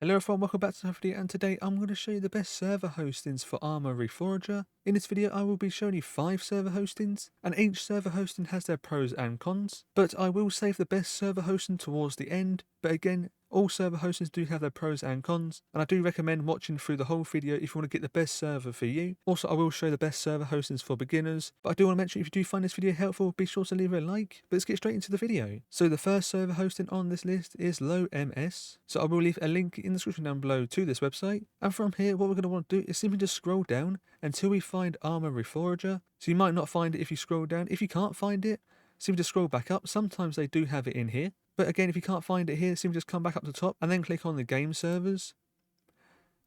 Hello everyone, welcome back to another video, and today I'm going to show you the best server hostings for Arma Reforger. In this video I will be showing you 5 server hostings, and each server hosting has their pros and cons, but I will save the best server hosting towards the end. But again, all server hostings do have their pros and cons, and I do recommend watching through the whole video if you want to get the best server for you. Also, I will show the best server hostings for beginners, but I do want to mention if you do find this video helpful, be sure to leave a like. But let's get straight into the video. So the first server hosting on this list is SlowPayz. So I will leave a link in the description down below to this website, and from here what we're going to want to do is simply just scroll down until we find Arma Reforger. So you might not find it if you scroll down. If you can't find it, simply just scroll back up. Sometimes they do have it in here. But again, if you can't find it here, simply just come back up to the top and then click on the game servers.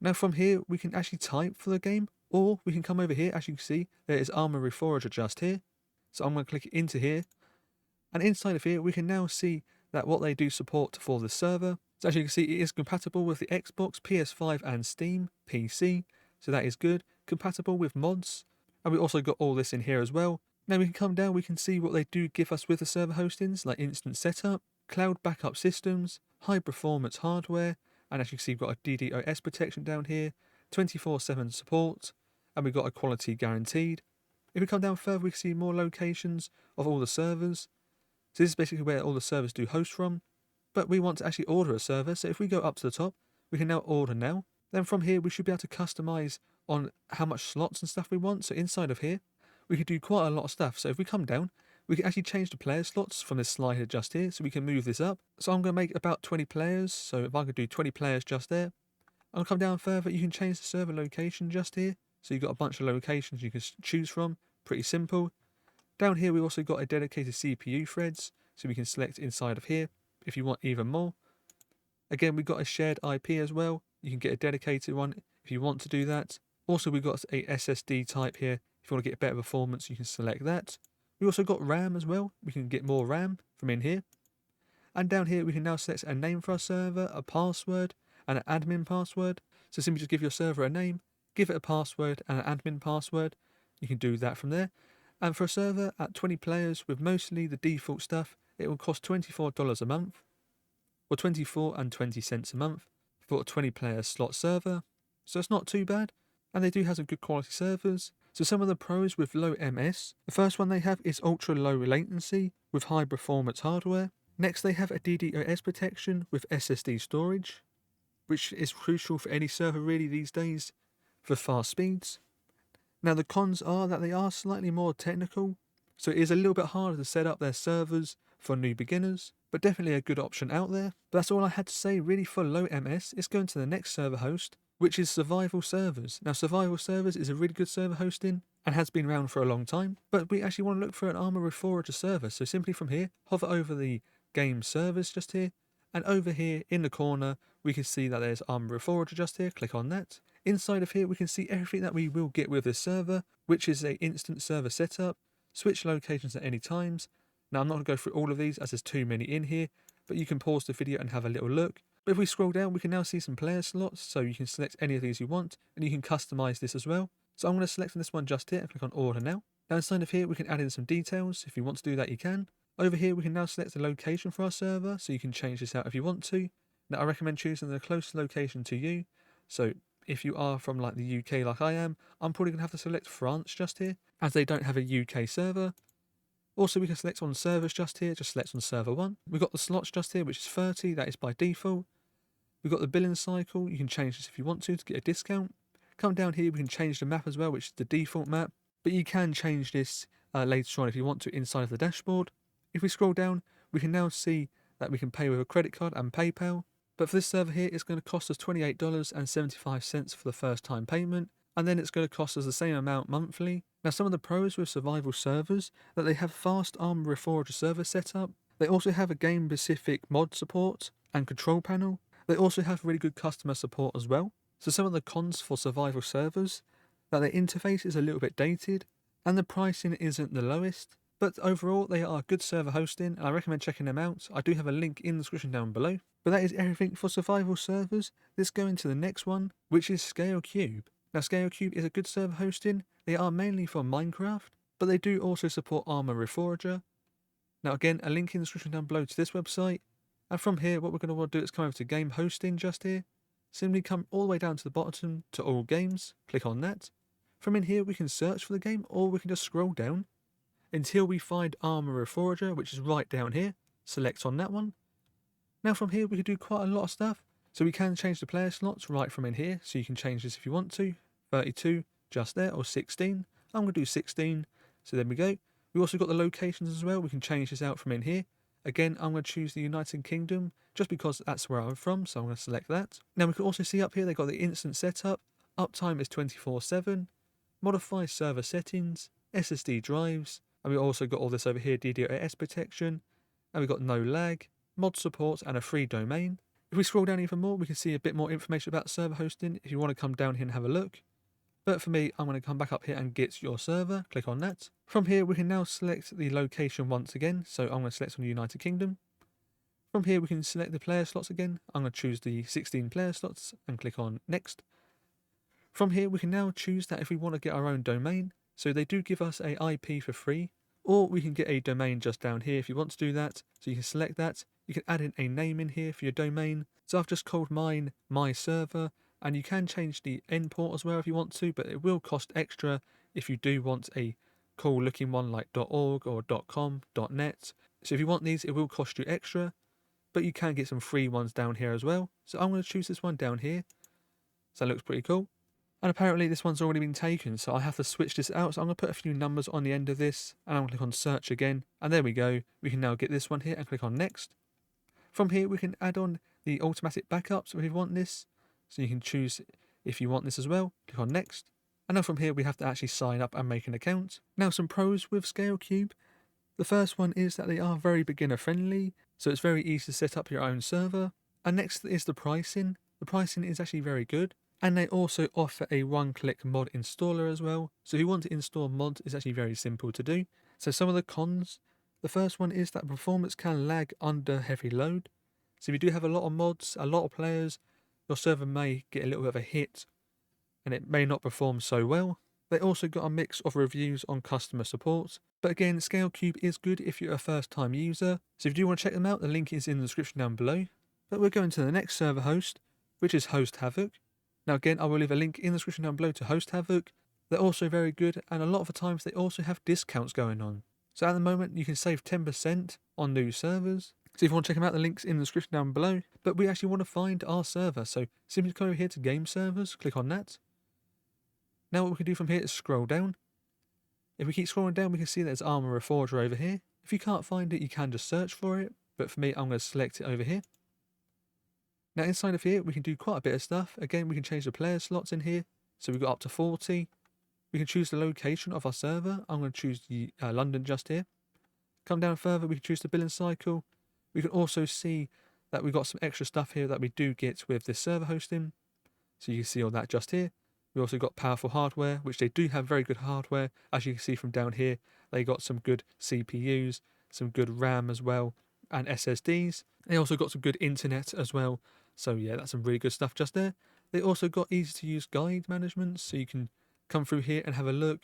Now from here, we can actually type for the game, or we can come over here. As you can see, there is Arma Reforger just here. So I'm going to click into here. And inside of here, we can now see that what they do support for the server. So as you can see, it is compatible with the Xbox, PS5 and Steam, PC. So that is good. Compatible with mods. And we also got all this in here as well. Now we can come down, we can see what they do give us with the server hostings, like instant setup, cloud backup systems, high performance hardware, and as you can see we've got a DDoS protection down here, 24/7 support, and we've got a quality guaranteed. If we come down further, we can see more locations of all the servers. So this is basically where all the servers do host from, but we want to actually order a server. So if we go up to the top, we can now order now. Then from here we should be able to customize on how much slots and stuff we want. So inside of here we can do quite a lot of stuff. So if we come down, we can actually change the player slots from this slider just here, so we can move this up. So I'm going to make about 20 players, so if I could do 20 players just there. I'll come down further, you can change the server location just here. So you've got a bunch of locations you can choose from, pretty simple. Down here we also got a dedicated CPU threads, so we can select inside of here if you want even more. Again, we've got a shared IP as well, you can get a dedicated one if you want to do that. Also we've got a SSD type here, if you want to get better performance you can select that. We also got RAM as well, we can get more RAM from in here. And down here we can now select a name for our server, a password, and an admin password. So simply just give your server a name, give it a password and an admin password. You can do that from there. And for a server at 20 players with mostly the default stuff, it will cost $24 a month, or 24.20 cents a month for a 20 player slot server. So it's not too bad, and they do have some good quality servers. So some of the pros with low MS, the first one they have is ultra low latency with high performance hardware. Next they have a DDoS protection with SSD storage, which is crucial for any server really these days for fast speeds. Now the cons are that they are slightly more technical, so it is a little bit harder to set up their servers for new beginners, but definitely a good option out there. But that's all I had to say really for low MS. Let's go into the next server host, which is Survival Servers. Now Survival Servers is a really good server hosting and has been around for a long time, but we actually want to look for an Arma Reforger server. So simply from here, hover over the game servers just here, and over here in the corner we can see that there's Arma Reforger just here. Click on that. Inside of here we can see everything that we will get with this server, which is a instant server setup, switch locations at any times. Now I'm not going to go through all of these as there's too many in here, but you can pause the video and have a little look. But if we scroll down, we can now see some player slots, so you can select any of these you want, and you can customize this as well. So I'm going to select this one just here and click on order now. Now inside of here we can add in some details. If you want to do that you can. Over here we can now select the location for our server, so you can change this out if you want to. Now I recommend choosing the closest location to you. So if you are from like the UK like I am, I'm probably going to have to select France just here, as they don't have a UK server. Also we can select on servers just here, just select on server 1. We've got the slots just here, which is 30, that is by default. We've got the billing cycle, you can change this if you want to get a discount. Come down here, we can change the map as well, which is the default map, but you can change this later on if you want to inside of the dashboard. If we scroll down, we can now see that we can pay with a credit card and PayPal, but for this server here, it's going to cost us $28.75 for the first time payment, and then it's going to cost us the same amount monthly. Now some of the pros with survival servers, that they have fast Arma Reforger server setup, they also have a game specific mod support and control panel. They also have really good customer support as well. So some of the cons for survival servers, that their interface is a little bit dated, and the pricing isn't the lowest. But overall, they are good server hosting, and I recommend checking them out. I do have a link in the description down below. But that is everything for survival servers. Let's go into the next one, which is Scalacube. Now Scalacube is a good server hosting. They are mainly for Minecraft, but they do also support Arma Reforger. Now again, a link in the description down below to this website. And from here, what we're going to want to do is come over to game hosting just here. simply come all the way down to the bottom to all games, click on that. From in here we can search for the game, or we can just scroll down until we find Arma Reforger, which is right down here. Select on that one. Now from here we can do quite a lot of stuff. So we can change the player slots right from in here, so you can change this if you want to. 32 just there, or 16. I'm going to do 16, so there we go. We also got the locations as well. We can change this out from in here. Again, I'm going to choose the United Kingdom just because that's where I'm from, so I'm going to select that. Now we can also see up here they've got the instant setup. Uptime is 24/7. Modify server settings, SSD drives, and we also got all this over here, DDoS protection, and we've got no lag, mod support, and a free domain. If we scroll down even more, we can see a bit more information about server hosting if you want to come down here and have a look. But for me, I'm going to come back up here and get your server, click on that. From here, we can now select the location once again, so I'm going to select on the United Kingdom. From here, we can select the player slots again. I'm going to choose the 16 player slots and click on next. From here, we can now choose that if we want to get our own domain. So they do give us a IP for free, or we can get a domain just down here if you want to do that. So you can select that. You can add in a name in here for your domain. So I've just called mine my server, and you can change the endport as well if you want to, but it will cost extra if you do want a cool looking one like .org or .com, .net. So if you want these, it will cost you extra, but you can get some free ones down here as well. So I'm going to choose this one down here. So that looks pretty cool. And apparently this one's already been taken, so I have to switch this out. So I'm going to put a few numbers on the end of this, and I'm going to click on search again. And there we go. We can now get this one here and click on next. From here, we can add on the automatic backups if you want this. So you can choose if you want this as well. Click on next. And now from here, we have to actually sign up and make an account. Now some pros with Scalacube. The first one is that they are very beginner friendly, so it's very easy to set up your own server. And next is the pricing. The pricing is actually very good. And they also offer a one-click mod installer as well. So if you want to install mods, it's actually very simple to do. So some of the cons. The first one is that performance can lag under heavy load. So if you do have a lot of mods, a lot of players, your server may get a little bit of a hit and it may not perform so well. They also got a mix of reviews on customer support. But again, Scalacube is good if you're a first-time user. So if you do want to check them out, the link is in the description down below. But we're going to the next server host, which is Hosthavoc. Now again, I will leave a link in the description down below to Hosthavoc. They're also very good, and a lot of the times they also have discounts going on. So at the moment, you can save 10% on new servers. So if you want to check them out, the link's in the description down below. But we actually want to find our server, so simply come over here to Game Servers, click on that. Now what we can do from here is scroll down. If we keep scrolling down, we can see there's Arma Reforger over here. If you can't find it, you can just search for it. But for me, I'm going to select it over here. Now inside of here, we can do quite a bit of stuff. Again, we can change the player slots in here. So we've got up to 40. We can choose the location of our server. I'm going to choose the London just here. Come down further, we can choose the billing cycle. We can also see that we've got some extra stuff here that we do get with this server hosting. So you can see all that just here. We also got powerful hardware, which they do have very good hardware. As you can see from down here, they got some good CPUs, some good RAM as well, and SSDs. They also got some good internet as well. So yeah, that's some really good stuff just there. They also got easy to use guide management, so you can come through here and have a look.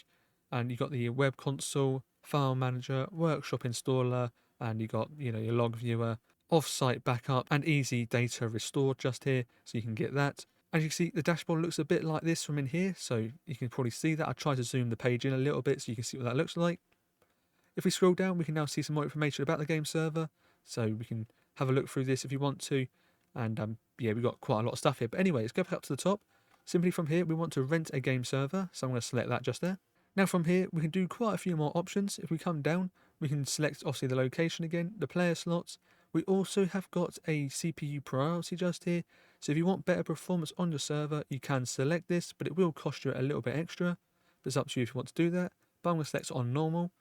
And you got the web console, file manager, workshop installer, and you got, you know, your log viewer, off-site backup, and easy data restored just here, so you can get that. As you can see, the dashboard looks a bit like this from in here, so you can probably see that. I try to zoom the page in a little bit so you can see what that looks like. If we scroll down, we can now see some more information about the game server, so we can have a look through this if you want to. And yeah, we've got quite a lot of stuff here. But anyway, let's go back up to the top. Simply from here, we want to rent a game server, so I'm going to select that just there. Now from here, we can do quite a few more options. If we come down, we can select obviously the location again, the player slots. We also have got a CPU priority just here. So if you want better performance on your server, you can select this, but it will cost you a little bit extra. It's up to you if you want to do that. But I'm going to select on normal.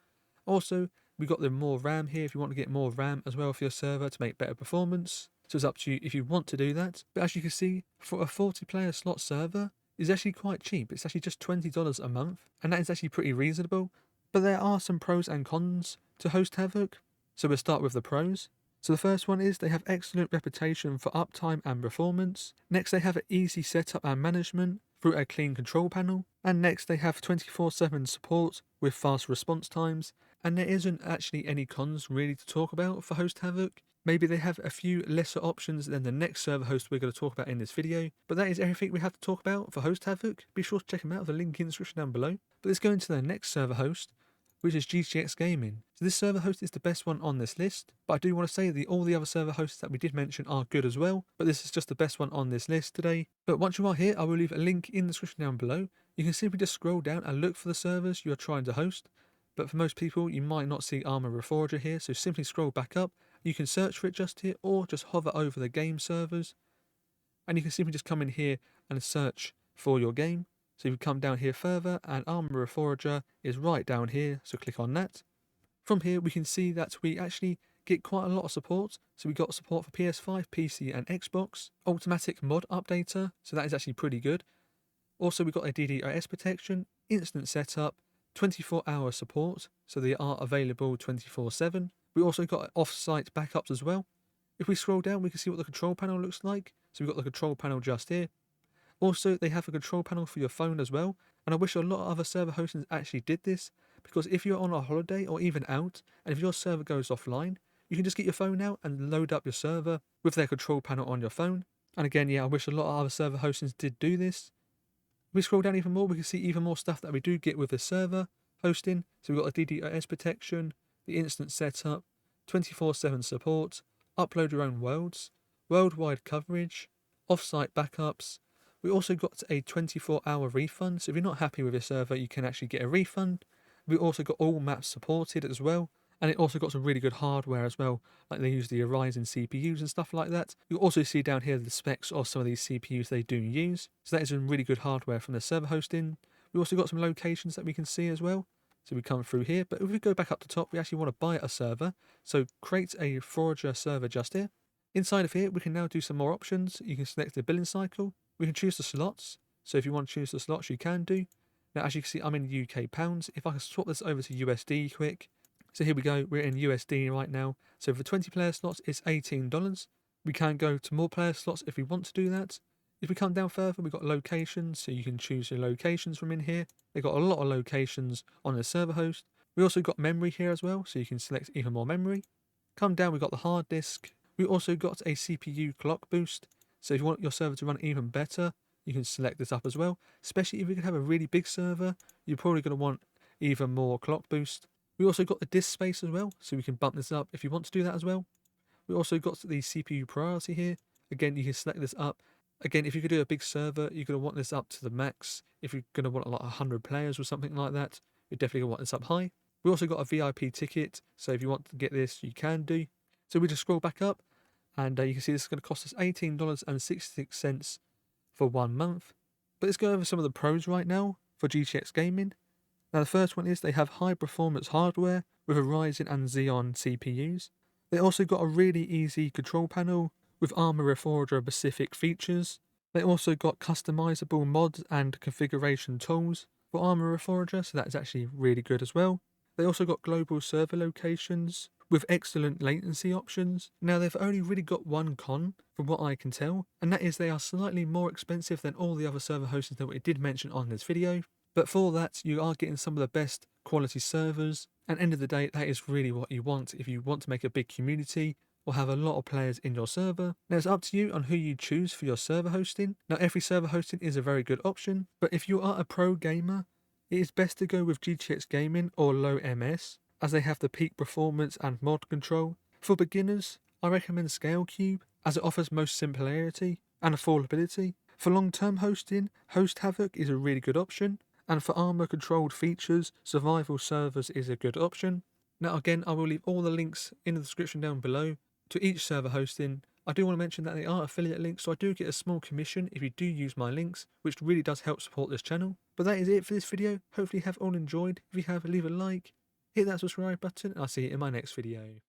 Also, we've got the more RAM here if you want to get more RAM as well for your server to make better performance. So it's up to you if you want to do that. But as you can see, for a 40-player slot server, it's actually quite cheap. It's actually just $20 a month, and that is actually pretty reasonable. But there are some pros and cons to Hosthavoc. So we'll start with the pros. So the first one is they have excellent reputation for uptime and performance. Next, they have an easy setup and management through a clean control panel. And next, they have 24/7 support with fast response times. And there isn't actually any cons really to talk about for Hosthavoc. Maybe they have a few lesser options than the next server host we're going to talk about in this video, but that is everything we have to talk about for Hosthavoc. Be sure to check them out, the link in the description down below. But let's go into the next server host, which is GTX Gaming. So this server host is the best one on this list, but I do want to say that all the other server hosts that we did mention are good as well, but this is just the best one on this list today. But once you are here, I will leave a link in the description down below. You can simply just scroll down and look for the servers you are trying to host, but for most people you might not see Arma Reforger here, so simply scroll back up. You can search for it just here, or just hover over the game servers, and you can simply just come in here and search for your game. So you can come down here further, and Arma Reforger is right down here, so click on that. From here we can see that we actually get quite a lot of support. So we got support for PS5, PC and Xbox, automatic mod updater, so that is actually pretty good. Also we got a DDoS protection, instant setup, 24-hour support, so they are available 24/7. We also got off-site backups as well. If we scroll down, we can see what the control panel looks like. So we've got the control panel just here. Also, they have a control panel for your phone as well. And I wish a lot of other server hosts actually did this, because if you're on a holiday or even out, and if your server goes offline, you can just get your phone out and load up your server with their control panel on your phone. And again, yeah, I wish a lot of other server hosts did do this. If we scroll down even more, we can see even more stuff that we do get with the server hosting. So we've got a DDoS protection, the instant setup, 24/7 support, upload your own worlds, worldwide coverage, off-site backups. We also got a 24-hour refund, so if you're not happy with your server, you can actually get a refund. We also got all maps supported as well, and it also got some really good hardware as well, like they use the Ryzen CPUs and stuff like that. You'll also see down here the specs of some of these CPUs they do use, so that is some really good hardware from the server hosting. We also got some locations that we can see as well. So we come through here, but if we go back up to top, we actually want to buy a server. So create a Forger server just here. Inside of here, we can now do some more options. You can select the billing cycle. We can choose the slots. So if you want to choose the slots, you can do. Now, as you can see, I'm in UK pounds. If I can swap this over to USD quick. So here we go. We're in USD right now. So for 20 player slots, it's $18. We can go to more player slots if we want to do that. If we come down further, we've got locations, so you can choose your locations from in here. They've got a lot of locations on the server host. We also got memory here as well, so you can select even more memory. Come down, we've got the hard disk. We also got a CPU clock boost, so if you want your server to run even better, you can select this up as well. Especially if you can have a really big server, you're probably going to want even more clock boost. We also got the disk space as well, so we can bump this up if you want to do that as well. We also got the CPU priority here. Again, you can select this up. Again, if you could do a big server, you're going to want this up to the max. If you're going to want like 100 players or something like that, you're definitely going to want this up high. We also got a VIP ticket, so if you want to get this, you can do. So we just scroll back up, and you can see this is going to cost us $18.66 for 1 month. But let's go over some of the pros right now for GTX Gaming. Now the first one is they have high performance hardware with a Ryzen and Xeon CPUs. They also got a really easy control panel with Arma Reforger specific features. They also got customizable mods and configuration tools for Arma Reforger, so that's actually really good as well. They also got global server locations with excellent latency options. Now they've only really got one con from what I can tell, and that is they are slightly more expensive than all the other server hosts that we did mention on this video. But for that, you are getting some of the best quality servers, and end of the day, that is really what you want if you want to make a big community or have a lot of players in your server. Now it's up to you on who you choose for your server hosting. Now every server hosting is a very good option, but if you are a pro gamer, it is best to go with GTX Gaming or Low MS, as they have the peak performance and mod control. For beginners, I recommend Scalacube, as it offers most simplicity and affordability. For long-term hosting, Hosthavoc is a really good option, and for armor controlled features, survival servers is a good option. Now again, I will leave all the links in the description down below to each server hosting. I do want to mention that they are affiliate links, so I do get a small commission if you do use my links, which really does help support this channel. But that is it for this video. Hopefully you have all enjoyed. If you have, leave a like, hit that subscribe button, and I'll see you in my next video.